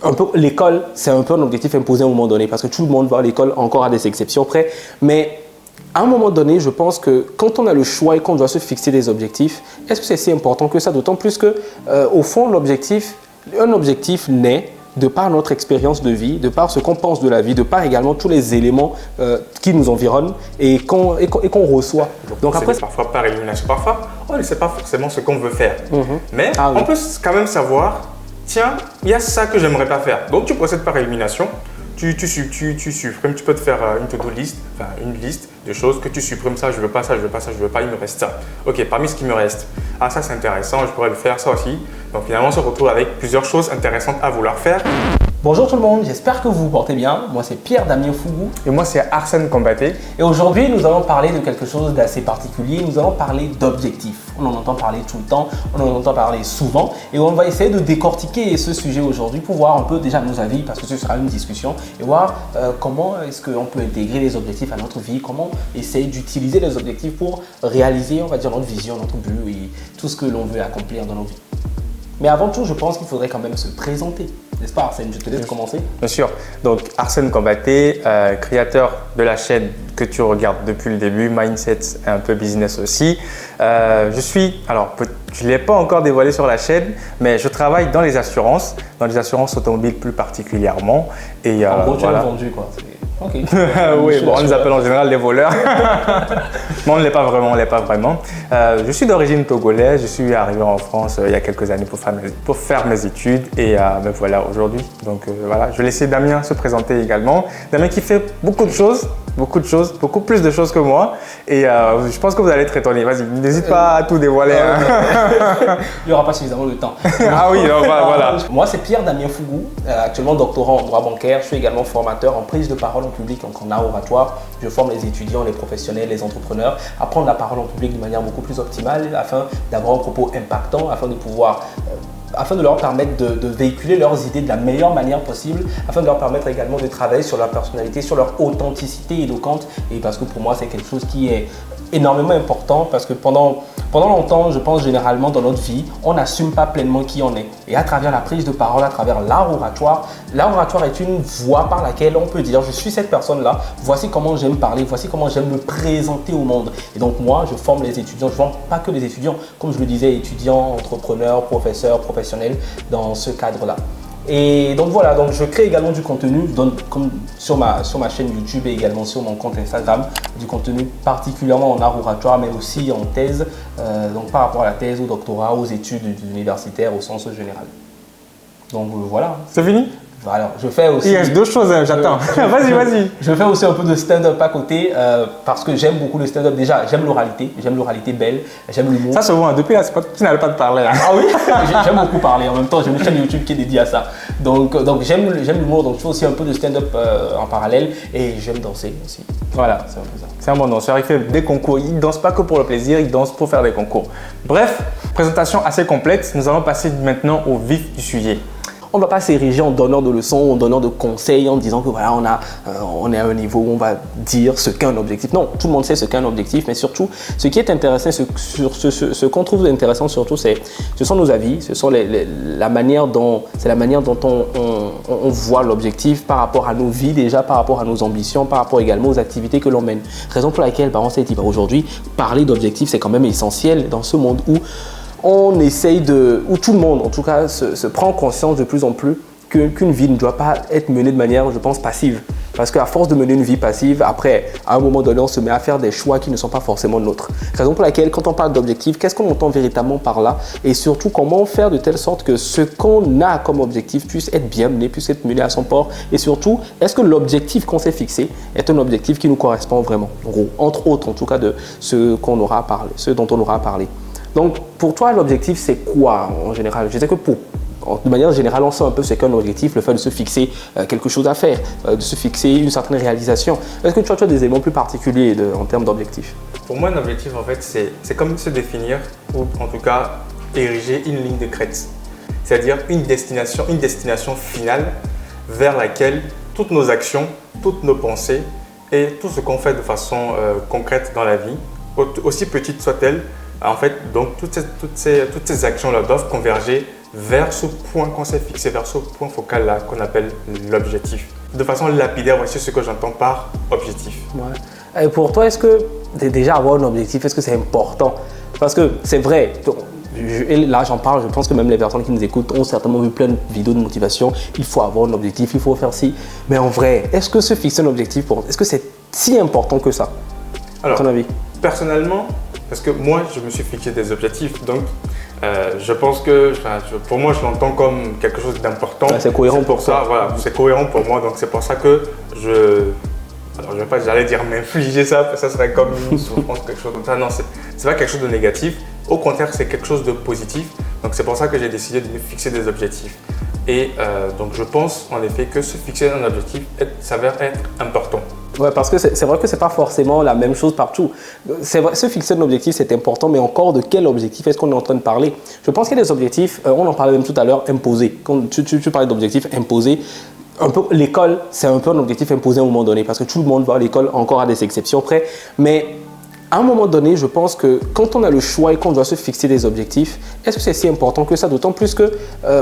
un peu, l'école, c'est un peu un objectif imposé à un moment donné parce que tout le monde va à l'école, encore à des exceptions près. Mais à un moment donné, je pense que quand on a le choix et qu'on doit se fixer des objectifs, est-ce que c'est si important que ça? D'autant plus que, au fond, un objectif naît de par notre expérience de vie, de par ce qu'on pense de la vie, de par également tous les éléments qui nous environnent et qu'on reçoit. Donc après, parfois par élimination, parfois on ne sait pas forcément ce qu'on veut faire. Mais on peut quand même savoir, tiens, il y a ça que j'aimerais pas faire. Donc tu procèdes par élimination. Tu supprimes, tu peux te faire une to-do list, enfin une liste de choses que tu supprimes, ça je veux pas, ça je veux pas, ça je veux pas, il me reste ça. Ok, parmi ce qui me reste, ah ça c'est intéressant, je pourrais le faire, ça aussi. Donc finalement on se retrouve avec plusieurs choses intéressantes à vouloir faire. Bonjour tout le monde, j'espère que vous vous portez bien. Moi c'est Pierre-Damien Fougou. Et moi c'est Arsène Combaté. Et aujourd'hui nous allons parler de quelque chose d'assez particulier. Nous allons parler d'objectifs. On en entend parler tout le temps, on en entend parler souvent. Et on va essayer de décortiquer ce sujet aujourd'hui pour voir un peu déjà nos avis, parce que ce sera une discussion, et voir comment est-ce qu'on peut intégrer les objectifs à notre vie, comment essayer d'utiliser les objectifs pour réaliser, on va dire, notre vision, notre but et tout ce que l'on veut accomplir dans nos vies. Mais avant tout, je pense qu'il faudrait quand même se présenter. N'est-ce pas Arsène? Je te laisse commencer. Bien sûr. Donc Arsène Combaté, créateur de la chaîne que tu regardes depuis le début, Mindset et un peu business aussi. Je ne l'ai pas encore dévoilé sur la chaîne, mais je travaille dans les assurances automobiles plus particulièrement. Et, en gros, tu l'as vendu quoi. Okay. Oui, bon, on nous appelle en général les voleurs. Mais on ne l'est pas vraiment, je suis d'origine togolaise, je suis arrivé en France il y a quelques années pour faire mes études et me voilà aujourd'hui. Donc voilà, je vais laisser Damien se présenter également. Damien qui fait beaucoup plus de choses que moi et je pense que vous allez être étonnés. Vas-y, n'hésite pas à tout dévoiler. Il n'y aura pas suffisamment de temps. Ah oui, voilà. Moi, c'est Pierre-Damien Fougou, actuellement doctorant en droit bancaire. Je suis également formateur en prise de parole en public, donc en art oratoire. Je forme les étudiants, les professionnels, les entrepreneurs à prendre la parole en public de manière beaucoup plus optimale afin d'avoir un propos impactant, afin de leur permettre de véhiculer leurs idées de la meilleure manière possible, afin de leur permettre également de travailler sur leur personnalité, sur leur authenticité éloquente. Et parce que pour moi, c'est quelque chose qui est énormément important parce que pendant longtemps, je pense généralement dans notre vie, on n'assume pas pleinement qui on est. Et à travers la prise de parole, à travers l'art oratoire est une voie par laquelle on peut dire je suis cette personne-là, voici comment j'aime parler, voici comment j'aime me présenter au monde. Et donc moi, je forme les étudiants, je ne forme pas que les étudiants, comme je le disais, étudiants, entrepreneurs, professeurs, professionnels dans ce cadre-là. Et donc voilà, donc je crée également du contenu comme sur ma chaîne YouTube et également sur mon compte Instagram, du contenu particulièrement en art oratoire mais aussi en thèse, donc par rapport à la thèse, au doctorat, aux études universitaires au sens général. Donc voilà. C'est fini? Alors, je fais aussi… Il reste deux choses, j'attends. Vas-y. Je fais aussi un peu de stand-up à côté parce que j'aime beaucoup le stand-up. Déjà, j'aime l'oralité belle, j'aime l'humour. Ça, c'est bon, depuis là, tu n'arrêtes pas de parler. Là. Ah oui, j'aime beaucoup parler. En même temps, j'ai une chaîne YouTube qui est dédiée à ça. Donc j'aime l'humour, donc je fais aussi un peu de stand-up en parallèle et j'aime danser aussi. Voilà, c'est un peu ça. C'est un bon danseur, il fait des concours. Il ne danse pas que pour le plaisir, il danse pour faire des concours. Bref, présentation assez complète. Nous allons passer maintenant au vif du sujet. On ne va pas s'ériger en donneur de leçons, en donneur de conseils, en disant que voilà, on est à un niveau où on va dire ce qu'est un objectif. Non, tout le monde sait ce qu'est un objectif, mais surtout, ce qui est intéressant, ce qu'on trouve intéressant surtout, ce sont nos avis, ce sont la manière dont on voit l'objectif par rapport à nos vies déjà, par rapport à nos ambitions, par rapport également aux activités que l'on mène. Raison pour laquelle on s'est dit aujourd'hui, parler d'objectifs, c'est quand même essentiel dans ce monde où on essaye où tout le monde en tout cas se prend conscience de plus en plus qu'une vie ne doit pas être menée de manière, je pense, passive. Parce qu'à force de mener une vie passive, après, à un moment donné, on se met à faire des choix qui ne sont pas forcément nôtres. Raison pour laquelle, quand on parle d'objectif, qu'est-ce qu'on entend véritablement par là? Et surtout, comment faire de telle sorte que ce qu'on a comme objectif puisse être bien mené, puisse être mené à son port? Et surtout, est-ce que l'objectif qu'on s'est fixé est un objectif qui nous correspond vraiment? En gros, entre autres, en tout cas, de ce dont on aura parlé. Donc, pour toi, l'objectif, c'est quoi en général? Je sais que de manière générale, on sait un peu ce qu'est un objectif, le fait de se fixer quelque chose à faire, de se fixer une certaine réalisation. Est-ce que tu as des éléments plus particuliers en termes d'objectifs? Pour moi, un objectif, en fait, c'est comme se définir, ou en tout cas, ériger une ligne de crête. C'est-à-dire une destination finale vers laquelle toutes nos actions, toutes nos pensées et tout ce qu'on fait de façon concrète dans la vie, aussi petite soit-elle, en fait, donc toutes ces actions-là doivent converger vers ce point qu'on s'est fixé, vers ce point focal là qu'on appelle l'objectif. De façon lapidaire, voici ce que j'entends par objectif. Ouais. Et pour toi, est-ce que déjà avoir un objectif, est-ce que c'est important? Parce que c'est vrai, là j'en parle, je pense que même les personnes qui nous écoutent ont certainement vu plein de vidéos de motivation. Il faut avoir un objectif, il faut faire ci. Mais en vrai, est-ce que se fixer un objectif, est-ce que c'est si important que ça? Alors, à ton avis? Personnellement, parce que moi je me suis fixé des objectifs, donc je pense que, pour moi, je l'entends comme quelque chose d'important. Ouais, c'est cohérent pour ça. Voilà, c'est cohérent pour moi, donc c'est pour ça que alors, je vais pas, j'allais dire m'infliger ça serait comme une souffrance, quelque chose comme ça. Non, c'est pas quelque chose de négatif. Au contraire, c'est quelque chose de positif. Donc, c'est pour ça que j'ai décidé de me fixer des objectifs. Et donc, je pense en effet que se fixer un objectif s'avère être important. Ouais, parce que c'est vrai que c'est pas forcément la même chose partout. C'est vrai, se fixer un objectif, c'est important, mais encore de quel objectif est-ce qu'on est en train de parler? Je pense qu'il y a des objectifs, on en parlait même tout à l'heure, imposés. Quand tu parlais d'objectifs imposés, l'école, c'est un peu un objectif imposé à un moment donné, parce que tout le monde va à l'école, encore à des exceptions près. Mais à un moment donné, je pense que quand on a le choix et qu'on doit se fixer des objectifs, est-ce que c'est si important que ça? D'autant plus que,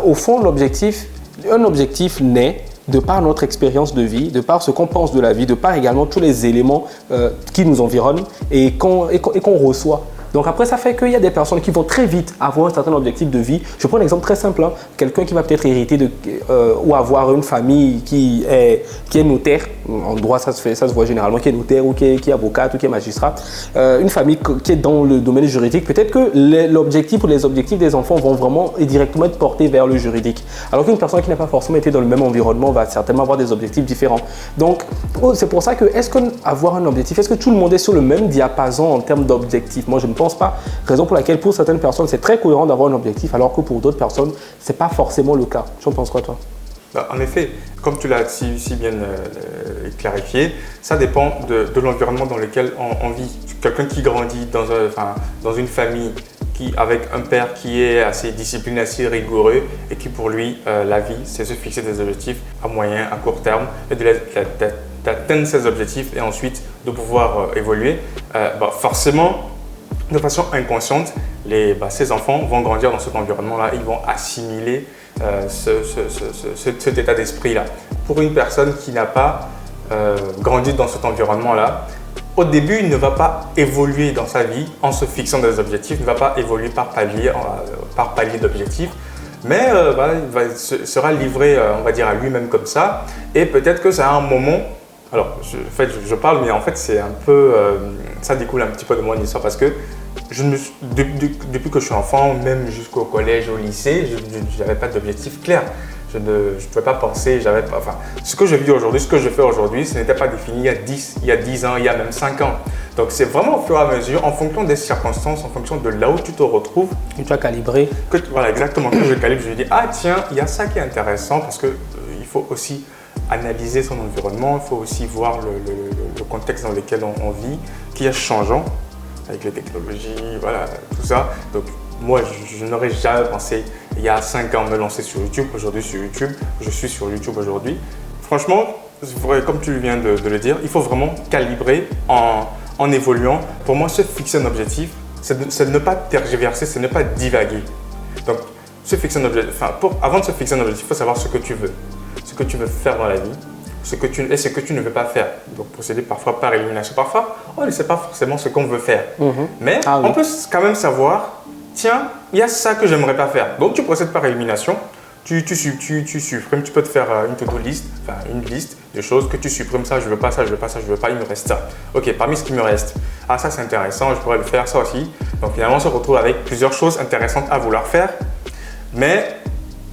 au fond, un objectif naît de par notre expérience de vie, de par ce qu'on pense de la vie, de par également tous les éléments qui nous environnent et qu'on reçoit. Donc après, ça fait qu'il y a des personnes qui vont très vite avoir un certain objectif de vie. Je prends un exemple très simple. Quelqu'un qui va peut-être hériter ou avoir une famille qui est notaire. En droit, ça se voit généralement, qui est notaire ou qui est avocate ou qui est magistrat. Une famille qui est dans le domaine juridique. Peut-être que l'objectif ou les objectifs des enfants vont vraiment et directement être portés vers le juridique. Alors qu'une personne qui n'a pas forcément été dans le même environnement va certainement avoir des objectifs différents. Donc, c'est pour ça que, est-ce qu'avoir un objectif, est-ce que tout le monde est sur le même diapason en termes d'objectifs? Moi, je ne pense pas. Raison pour laquelle pour certaines personnes, c'est très cohérent d'avoir un objectif, alors que pour d'autres personnes, ce n'est pas forcément le cas. Tu en penses quoi, toi? En effet, comme tu l'as si bien clarifié, ça dépend de l'environnement dans lequel on vit. Quelqu'un qui grandit dans une famille avec un père qui est assez discipliné, assez rigoureux et qui pour lui, la vie, c'est se fixer des objectifs à moyen, à court terme et d'atteindre ces objectifs et ensuite de pouvoir évoluer, forcément, de façon inconsciente, ces enfants vont grandir dans cet environnement-là, ils vont assimiler cet état d'esprit-là. Pour une personne qui n'a pas grandi dans cet environnement-là, au début, il ne va pas évoluer dans sa vie en se fixant des objectifs, il ne va pas évoluer par palier d'objectifs, mais il sera livré, on va dire, à lui-même comme ça. Et peut-être que ça a un moment, alors je parle, mais en fait, c'est un peu, ça découle un petit peu de mon histoire parce que depuis que je suis enfant, même jusqu'au collège, au lycée, je n'avais pas d'objectif clair. Je ne pouvais pas penser, ce que je vis aujourd'hui, ce que je fais aujourd'hui, ce n'était pas défini il y a 10 ans, il y a même 5 ans. Donc c'est vraiment au fur et à mesure, en fonction des circonstances, en fonction de là où tu te retrouves. Que tu as calibré. Voilà, exactement. Quand je calibre, je me dis, ah tiens, il y a ça qui est intéressant parce qu'il faut aussi analyser son environnement, il faut aussi voir le contexte dans lequel on vit, qui est changeant avec les technologies, voilà, tout ça. Donc moi, je n'aurais jamais pensé il y a 5 ans me lancer sur YouTube. Aujourd'hui, sur YouTube, je suis sur YouTube aujourd'hui. Franchement, comme tu viens de le dire, il faut vraiment calibrer en évoluant. Pour moi, se fixer un objectif, c'est ne pas tergiverser, c'est ne pas divaguer. Donc, avant de se fixer un objectif, il faut savoir ce que tu veux faire dans la vie, ce que tu ne veux pas faire. Donc, procéder parfois par élimination. Parfois, on ne sait pas forcément ce qu'on veut faire. Mais on peut quand même savoir, tiens, il y a ça que j'aimerais pas faire. Donc, tu procèdes par élimination. Tu supprimes, tu peux te faire une to-do list, une liste de choses que tu supprimes. Ça, je veux pas, ça, je veux pas, ça, je veux pas, il me reste ça. Ok, parmi ce qui me reste, ah ça c'est intéressant, je pourrais le faire, ça aussi. Donc finalement, on se retrouve avec plusieurs choses intéressantes à vouloir faire. Mais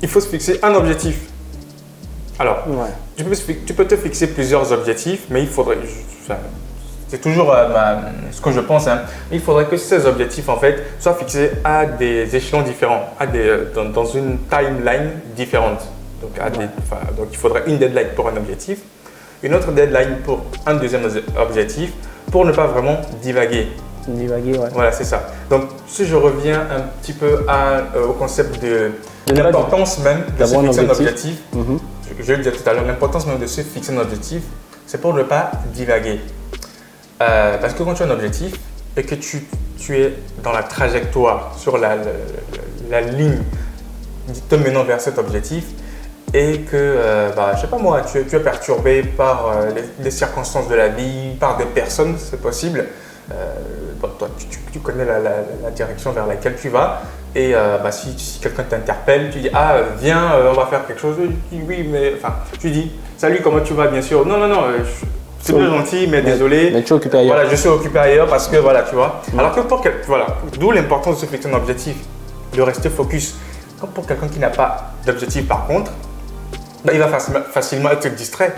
il faut se fixer un objectif. Alors, tu peux te fixer plusieurs objectifs, mais il faudrait… C'est toujours ce que je pense. Il faudrait que ces objectifs en fait soient fixés à des échelons différents, dans une timeline différente. Donc il faudrait une deadline pour un objectif, une autre deadline pour un deuxième objectif, pour ne pas vraiment divaguer. Divaguer, ouais. Voilà, c'est ça. Donc si je reviens un petit peu au concept de l'importance même de se fixer un objectif, je le disais tout à l'heure, l'importance même de se fixer un objectif, c'est pour ne pas divaguer. Parce que quand tu as un objectif et que tu es dans la trajectoire, sur la ligne te menant vers cet objectif et que, je sais pas moi, tu es perturbé par les circonstances de la vie, par des personnes, c'est possible. Toi, tu connais la direction vers laquelle tu vas. Et si quelqu'un t'interpelle, tu dis « Ah, viens, on va faire quelque chose. » Tu dis « Oui, mais… » Enfin, tu dis « Salut, comment tu vas, bien sûr. » Non, c'est bien gentil, mais désolé. Mais tu es occupé ailleurs. Voilà, je suis occupé ailleurs parce que, voilà, tu vois. Alors que d'où l'importance de se fixer un objectif, de rester focus. Comme pour quelqu'un qui n'a pas d'objectif, par contre, il va facilement être distrait.